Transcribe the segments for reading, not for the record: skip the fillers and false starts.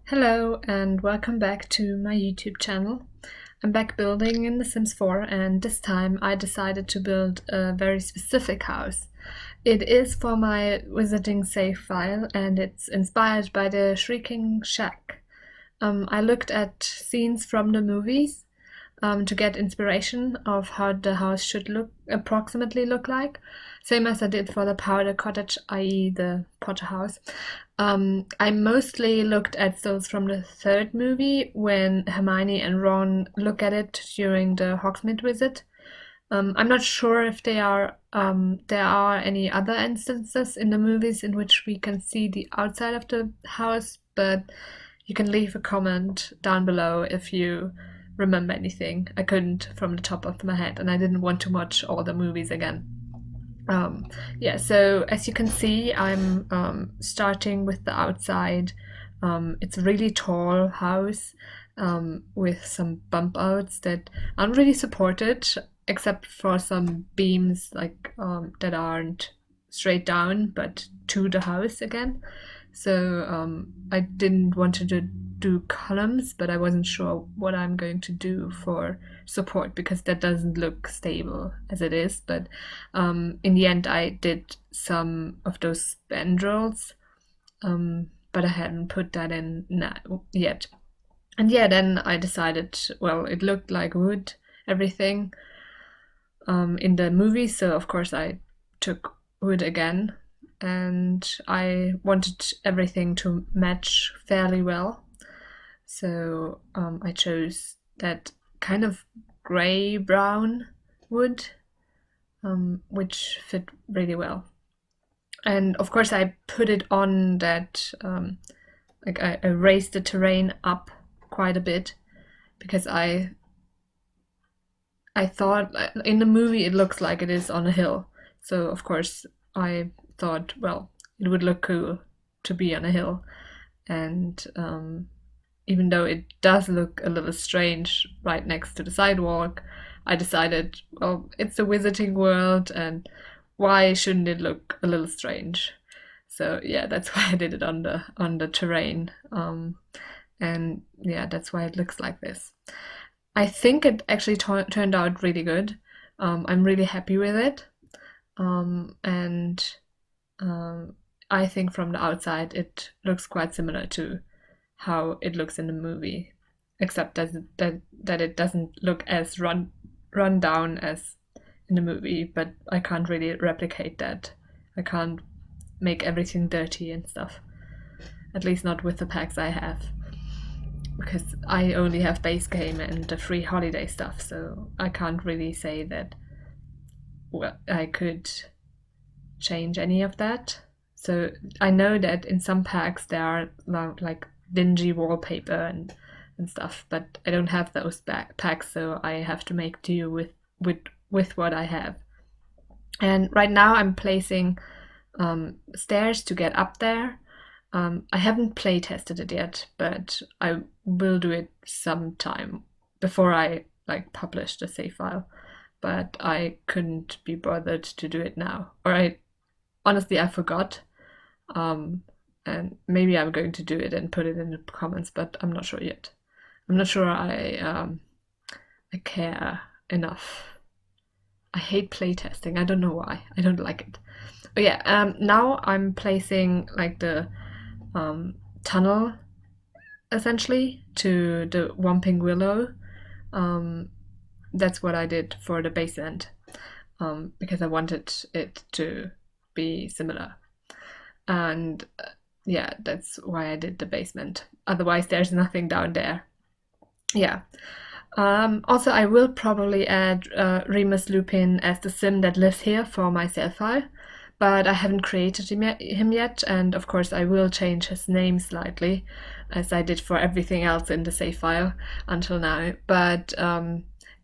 Hello and welcome back to my YouTube channel. I'm back building in The Sims 4 and this time I decided to build a very specific house. It is for my visiting save file and it's inspired by the Shrieking Shack. I looked at scenes from the movies to get inspiration of how the house should approximately look like, same as I did for the Powder Cottage, i.e. the Potter house. I mostly looked at those from the third movie when Hermione and Ron look at it during the Hogsmeade visit. I'm not sure if there are any other instances in the movies in which we can see the outside of the house, but you can leave a comment down below if you remember anything. I couldn't from the top of my head, and I didn't want to watch all the movies again. So as you can see, I'm starting with the outside. It's a really tall house with some bump outs that aren't really supported, except for some beams that aren't straight down, but to the house again. So I didn't want to do columns, but I wasn't sure what I'm going to do for support because that doesn't look stable as it is. But in the end, I did some of those spandrels, but I hadn't put that in yet. And yeah, then I decided, well, it looked like wood, everything in the movie, so of course I took wood again. And I wanted everything to match fairly well. So I chose that kind of grey-brown wood, which fit really well. And of course I put it on that, I raised the terrain up quite a bit because I thought in the movie it looks like it is on a hill. So of course I thought, well, it would look cool to be on a hill. And even though it does look a little strange right next to the sidewalk, I decided, well, it's a Wizarding World, and why shouldn't it look a little strange? So yeah, that's why I did it on the terrain. And yeah, that's why it looks like this. I think it actually turned out really good. I'm really happy with it. I think from the outside it looks quite similar to how it looks in the movie, except that it doesn't look as run down as in the movie, but I can't really replicate that. I can't make everything dirty and stuff, at least not with the packs I have, because I only have base game and the free holiday stuff, so I can't really say that I could change any of that. So I know that in some packs there are like dingy wallpaper and stuff, but I don't have those packs, so I have to make do with what I have. And right now I'm placing stairs to get up there. I haven't play tested it yet, but I will do it sometime before I publish the save file. But I couldn't be bothered to do it now, or honestly I forgot. And maybe I'm going to do it and put it in the comments, but I'm not sure yet. I'm not sure I care enough. I hate playtesting. I don't know why. I don't like it. But yeah, now I'm placing the tunnel essentially to the Whomping Willow. That's what I did for the basement, because I wanted it to be similar. And yeah, that's why I did the basement. Otherwise there's nothing down there. Yeah. Also I will probably add Remus Lupin as the sim that lives here for my save file, but I haven't created him yet, and of course I will change his name slightly, as I did for everything else in the save file until now. But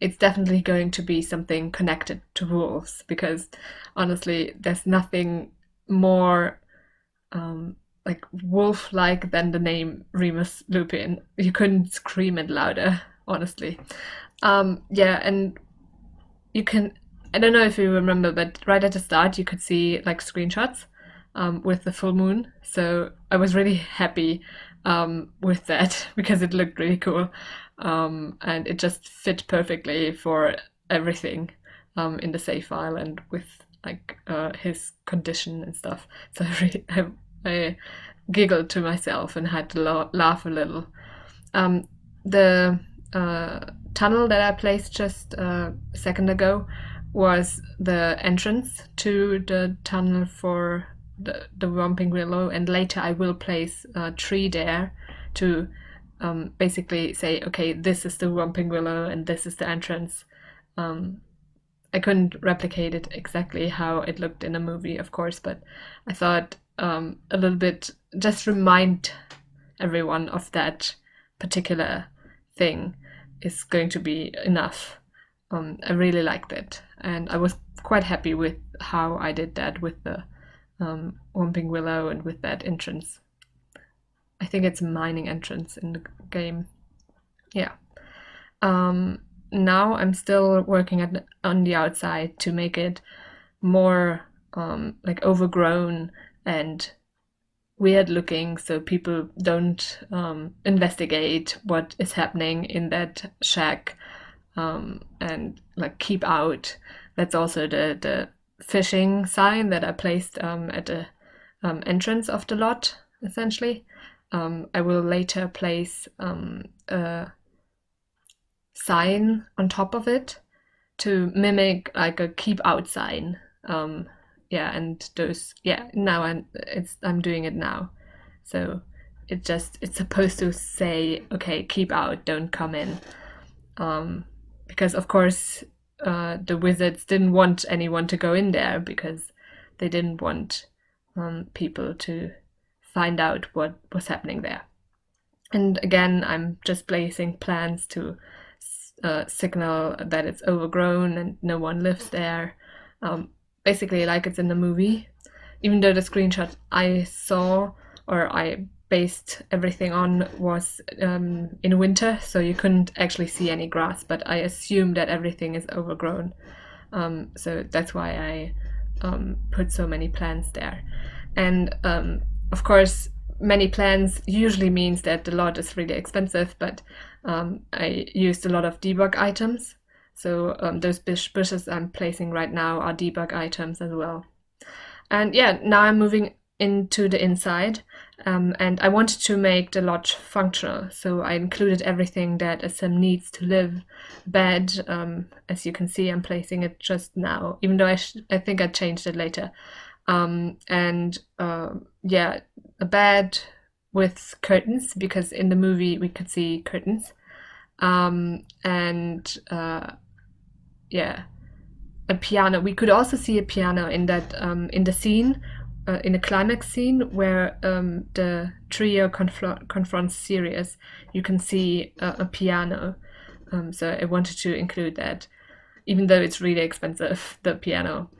it's definitely going to be something connected to wolves, because honestly there's nothing more wolf-like than the name Remus Lupin. You couldn't scream it louder, honestly. Yeah, and you can, I don't know if you remember, but right at the start you could see screenshots with the full moon. So I was really happy with that because it looked really cool, and it just fit perfectly for everything in the save file and with like his condition and stuff. So I giggled to myself and had to laugh a little. The tunnel that I placed just a second ago was the entrance to the tunnel for the Romping Willow, and later I will place a tree there to basically say, okay, this is the Romping Willow and this is the entrance. I couldn't replicate it exactly how it looked in a movie, of course, but I thought a little bit just remind everyone of that particular thing is going to be enough. I really liked it, and I was quite happy with how I did that with the Whomping Willow and with that entrance. I think it's a mining entrance in the game. Yeah. Now I'm still working on the outside to make it more like overgrown and weird looking, so people don't investigate what is happening in that shack, and like keep out. That's also the fishing sign that I placed at the entrance of the lot, essentially. I will later place a sign on top of it to mimic like a keep out sign. Yeah, and those, yeah, now I'm doing it now. So it's supposed to say, okay, keep out, don't come in. Because of course the wizards didn't want anyone to go in there because they didn't want people to find out what was happening there. And again, I'm just placing plans to signal that it's overgrown and no one lives there. Basically, like it's in the movie. Even though the screenshot I saw or I based everything on was in winter, so you couldn't actually see any grass, but I assume that everything is overgrown. So that's why I put so many plants there. And of course, many plants usually means that the lot is really expensive, but I used a lot of debug items. So those bushes I'm placing right now are debug items as well. And yeah, now I'm moving into the inside, and I wanted to make the lodge functional. So I included everything that a sim needs to live. Bed, as you can see, I'm placing it just now, even though I think I changed it later. And yeah, a bed with curtains, because in the movie we could see curtains. And yeah, a piano. We could also see a piano in that in the scene, in the climax scene where the trio confronts Sirius. You can see a piano. So I wanted to include that, even though it's really expensive, the piano.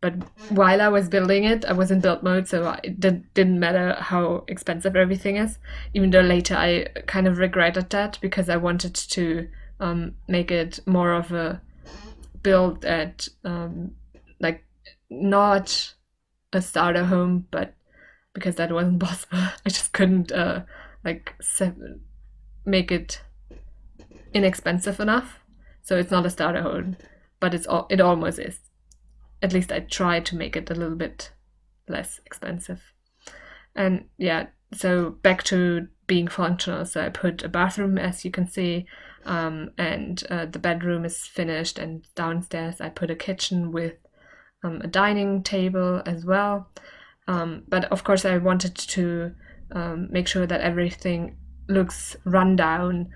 But while I was building it, I was in build mode, so it didn't matter how expensive everything is. Even though later I kind of regretted that because I wanted to make it more of a build that like not a starter home, but because that wasn't possible, I just couldn't like make it inexpensive enough. So it's not a starter home, but it almost is. At least I tried to make it a little bit less expensive. And yeah, so back to being functional. So I put a bathroom, as you can see, and the bedroom is finished. And downstairs I put a kitchen with a dining table as well. But of course I wanted to make sure that everything looks run down.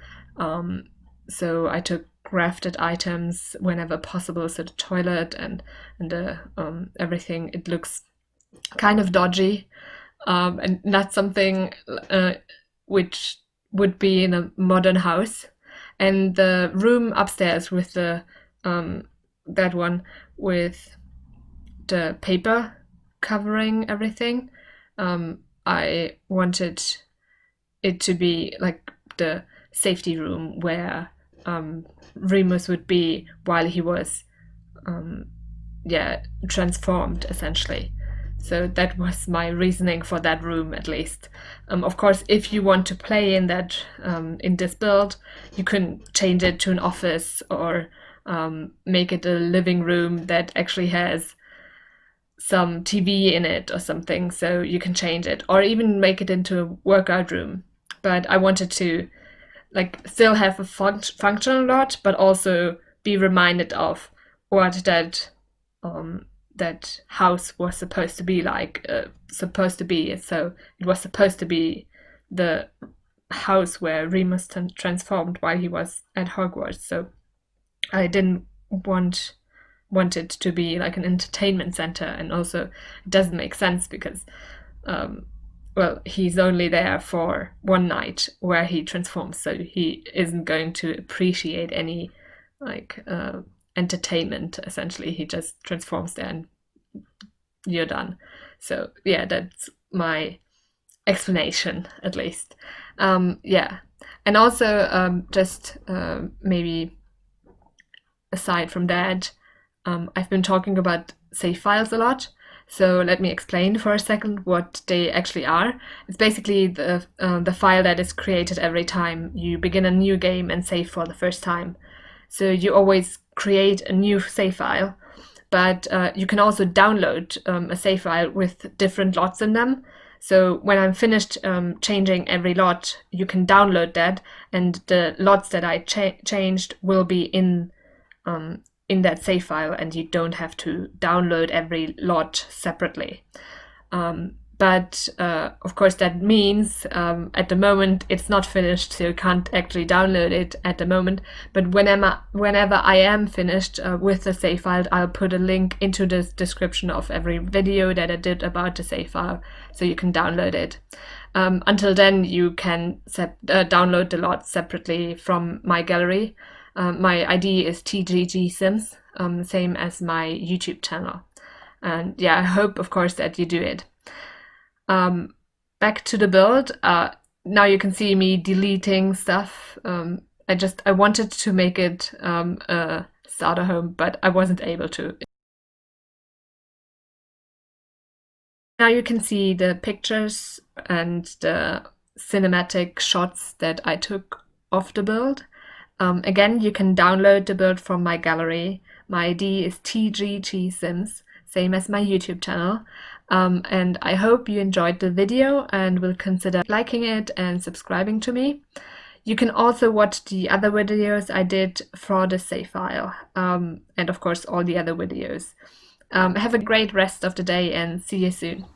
So I took crafted items whenever possible, so the toilet and the everything, it looks kind of dodgy, and not something which would be in a modern house. And the room upstairs with the that one with the paper covering everything, I wanted it to be like the safety room where Remus would be while he was transformed, essentially. So that was my reasoning for that room, at least. Of course, if you want to play in that in this build, you can change it to an office or make it a living room that actually has some TV in it or something, so you can change it, or even make it into a workout room. But I wanted to like still have a functional lot, but also be reminded of what that house was supposed to be like, supposed to be. So it was supposed to be the house where Remus transformed while he was at Hogwarts. So I didn't want it to be like an entertainment center, and also it doesn't make sense because well, he's only there for one night where he transforms, so he isn't going to appreciate any like entertainment. Essentially, he just transforms there and you're done. So yeah, that's my explanation, at least. Yeah, and also just maybe aside from that, I've been talking about save files a lot. So let me explain for a second what they actually are. It's basically the file that is created every time you begin a new game and save for the first time. So you always create a new save file, but you can also download a save file with different lots in them. So when I'm finished changing every lot, you can download that, and the lots that I changed will be in that save file, and you don't have to download every lot separately. But of course that means at the moment it's not finished, so you can't actually download it at the moment. But whenever I am finished with the save file, I'll put a link into the description of every video that I did about the save file, so you can download it. Until then, you can download the lots separately from my gallery. My ID is TGGSims, same as my YouTube channel. And yeah, I hope, of course, that you do it. Back to the build. Now you can see me deleting stuff. I wanted to make it a starter home, but I wasn't able to. Now you can see the pictures and the cinematic shots that I took of the build. Again, you can download the build from my gallery. My ID is TGGSims, same as my YouTube channel. And I hope you enjoyed the video and will consider liking it and subscribing to me. You can also watch the other videos I did for the save file, and of course all the other videos. Have a great rest of the day and see you soon.